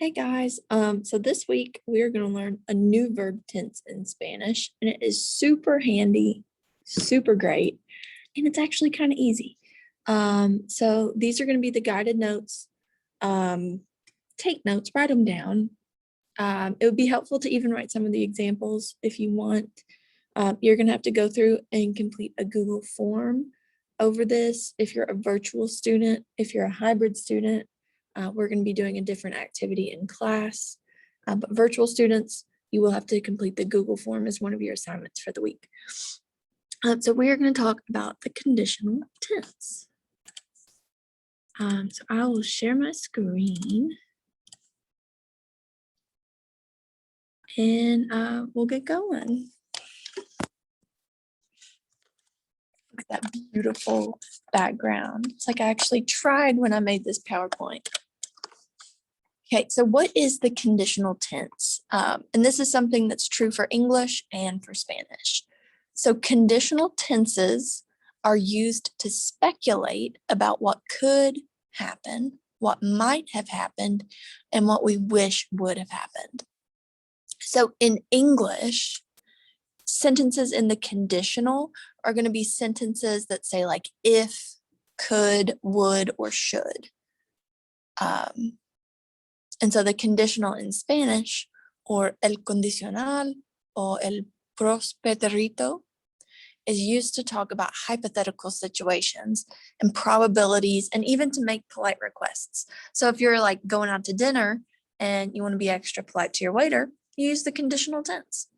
Hey guys, so this week we are going to learn a new verb tense in Spanish, and it is super handy, super great, and it's actually kind of easy. So these are going to be the guided notes. Take notes, write them down. It would be helpful to even write some of the examples if you want. You're going to have to go through and complete a Google form over this if you're a virtual student, if you're a hybrid student. We're going to be doing a different activity in class, but virtual students, you will have to complete the Google form as one of your assignments for the week. So we are going to talk about the conditional tense. So I will share my screen and we'll get going. Look at that beautiful background. It's like I actually tried when I made this PowerPoint. Okay, so what is the conditional tense? And this is something that's true for English and for Spanish. So conditional tenses are used to speculate about what could happen, what might have happened, and what we wish would have happened. So in English, sentences in the conditional are going to be sentences that say like if, could, would, or should. And so the conditional in Spanish, or el condicional, or el prospeterito, is used to talk about hypothetical situations and probabilities, and even to make polite requests. So if you're like going out to dinner and you want to be extra polite to your waiter, you use the conditional tense.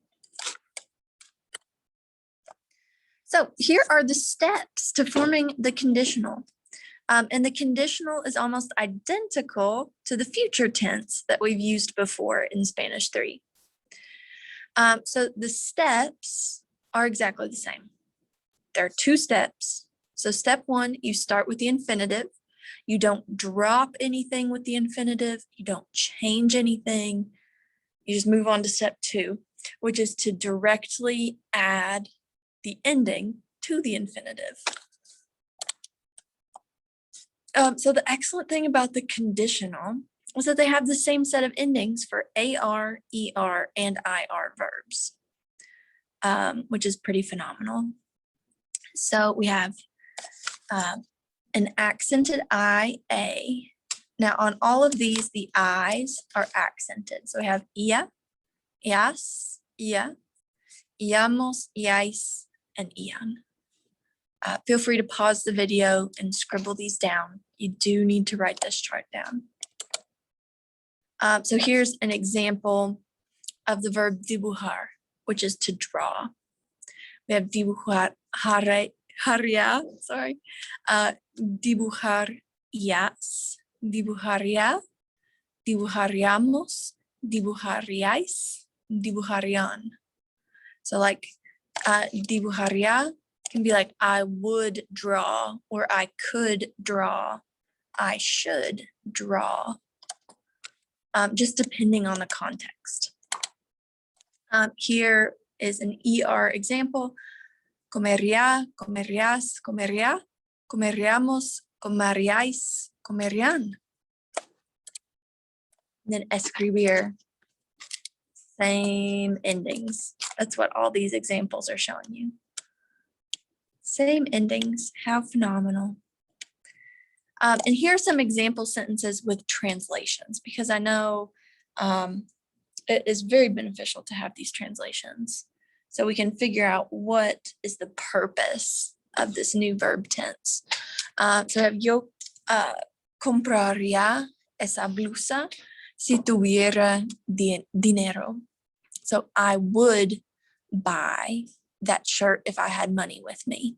So here are the steps to forming the conditional. And the conditional is almost identical to the future tense that we've used before in Spanish 3. So the steps are exactly the same. There are 2 steps. So step 1, you start with the infinitive. You don't drop anything with the infinitive. You don't change anything. You just move on to step 2, which is to directly add the ending to the infinitive. So the excellent thing about the conditional is that they have the same set of endings for AR, ER, and IR verbs, which is pretty phenomenal. So we have an accented IA. Now on all of these, the I's are accented. So we have ia, ias, ia, iamos, iais, and ian. Feel free to pause the video and scribble these down. You do need to write this chart down. So here's an example of the verb dibujar, which is to draw. We have dibujar, dibujarías, dibujaría, dibujaríamos, dibujaríais, dibujarían. So like dibujaría can be like I would draw, or I could draw, I should draw, just depending on the context. Here is an ER example. Comería, comerías, comería, comeríamos, comeríais, comerían. And then escribir, same endings. That's what all these examples are showing you. Same endings, how phenomenal. And here are some example sentences with translations, because I know it is very beneficial to have these translations, so we can figure out what is the purpose of this new verb tense. So I have yo compraría esa blusa si tuviera dinero. So I would buy that shirt if I had money with me.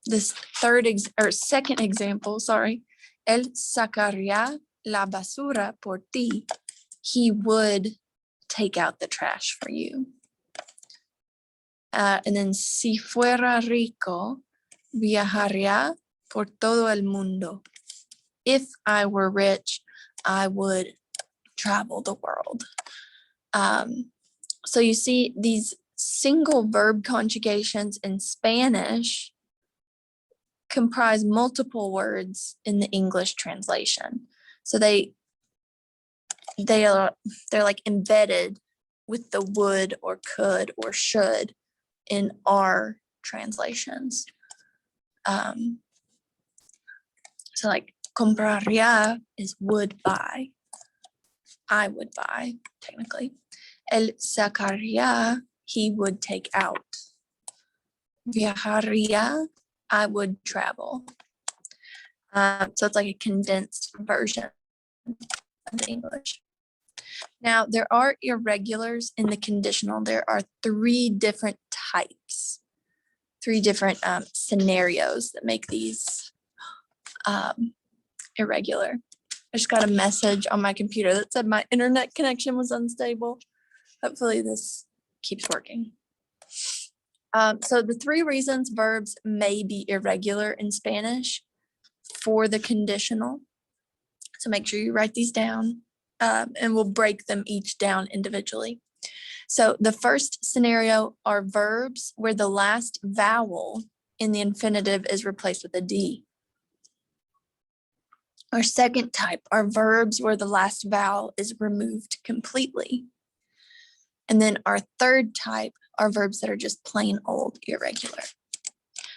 This second example, él sacaría la basura por ti. He would take out the trash for you. And then si fuera rico, viajaría por todo el mundo. If I were rich, I would travel the world. So you see these single verb conjugations in Spanish comprise multiple words in the English translation. So they they're like embedded with the would or could or should in our translations. So like compraría is would buy. I would buy, technically. Él sacaría, he would take out. Viajaría, I would travel. So it's like a condensed version of the English. Now, there are irregulars in the conditional. There are 3 different types, 3 different scenarios that make these irregular. I just got a message on my computer that said my internet connection was unstable. Hopefully this keeps working. So the 3 reasons verbs may be irregular in Spanish for the conditional. So make sure you write these down, and we'll break them each down individually. So the first scenario are verbs where the last vowel in the infinitive is replaced with a D. Our second type are verbs where the last vowel is removed completely. And then our third type are verbs that are just plain old irregular.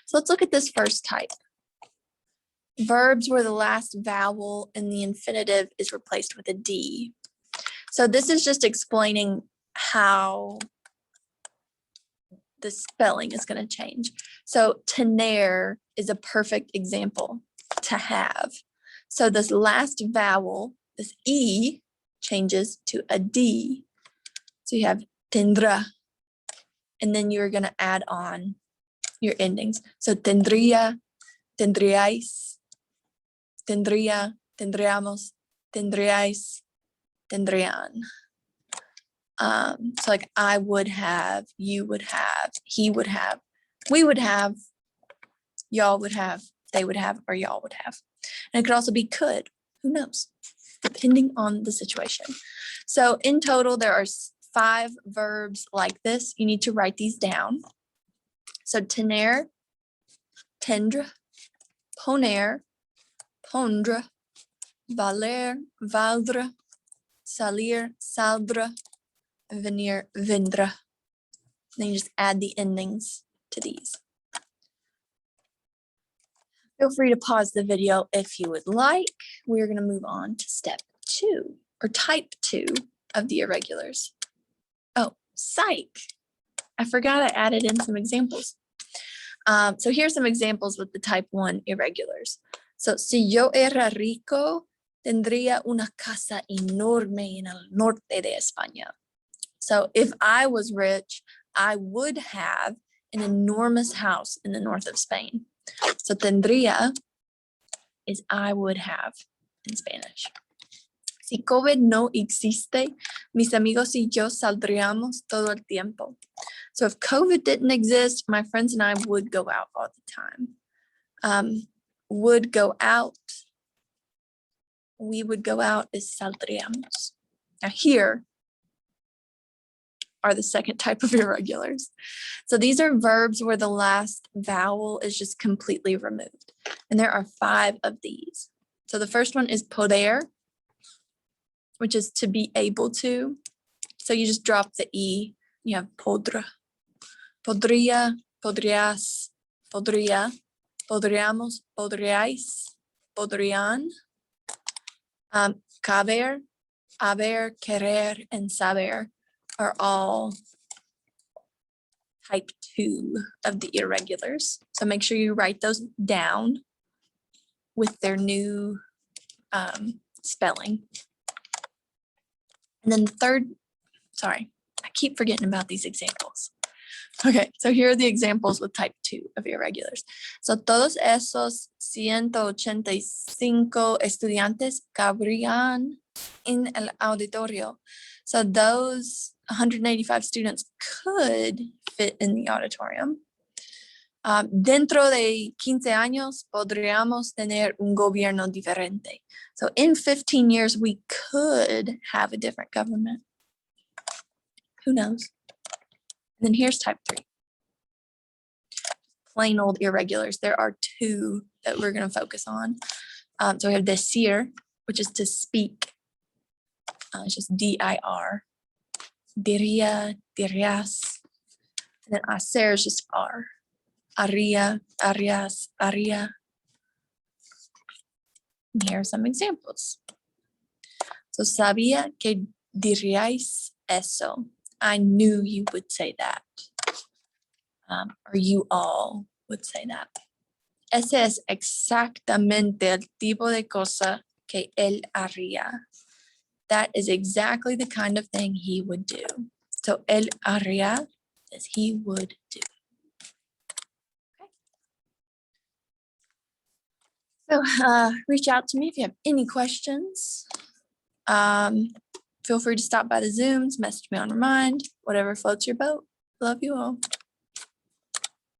So let's look at this first type. Verbs where the last vowel in the infinitive is replaced with a D. So this is just explaining how the spelling is going to change. So tener is a perfect example, to have. So this last vowel, this E, changes to a D. So you have tendrá, and then you're going to add on your endings. So tendría, tendríais, tendría, tendríamos, tendríais, tendrían. So like I would have, you would have, he would have, we would have, y'all would have, they would have, or y'all would have. And it could also be could, who knows, depending on the situation. So in total, there are 5 verbs like this. You need to write these down. So tener, tendre, poner, pondre, valer, valdre, salir, saldre, venir, vendra. Then you just add the endings to these. Feel free to pause the video if you would like. We're going to move on to step 2, or type 2 of the irregulars. Oh, psych. I forgot I added in some examples. So here's some examples with the type 1 irregulars. So, si yo era rico, tendría una casa enorme en el norte de España. So if I was rich, I would have an enormous house in the north of Spain. So tendría is I would have in Spanish. Si COVID no existe, mis amigos y yo saldríamos todo el tiempo. So if COVID didn't exist, my friends and I would go out all the time. Would go out, we would go out is saldríamos. Now here are the second type of irregulars. So these are verbs where the last vowel is just completely removed. And there are 5 of these. So the first one is poder, which is to be able to. So you just drop the E, you have podrá, podría, podrías, podría, podríamos, podríais, podrían. Caber, haber, querer, and saber are all type 2 of the irregulars. So make sure you write those down with their new spelling. And then the third, sorry, I keep forgetting about these examples. Okay, so here are the examples with type 2 of irregulars. So todos esos 185 estudiantes cabrían en el auditorio. So those 185 students could fit in the auditorium. Dentro de 15 años podríamos tener un gobierno diferente. So in 15 years, we could have a different government. Who knows? And then here's type 3. Plain old irregulars. There are 2 that we're going to focus on. So we have decir, which is to speak. It's just D-I-R. Diría, dirías. And then hacer is just R. Haría, harías, haría. And here are some examples. So sabía que diríais eso. I knew you would say that. Or you all would say that. Ese es exactamente el tipo de cosa que él haría. That is exactly the kind of thing he would do. So él haría is he would do. Okay. So reach out to me if you have any questions. Feel free to stop by the Zooms, message me on Remind, whatever floats your boat. Love you all.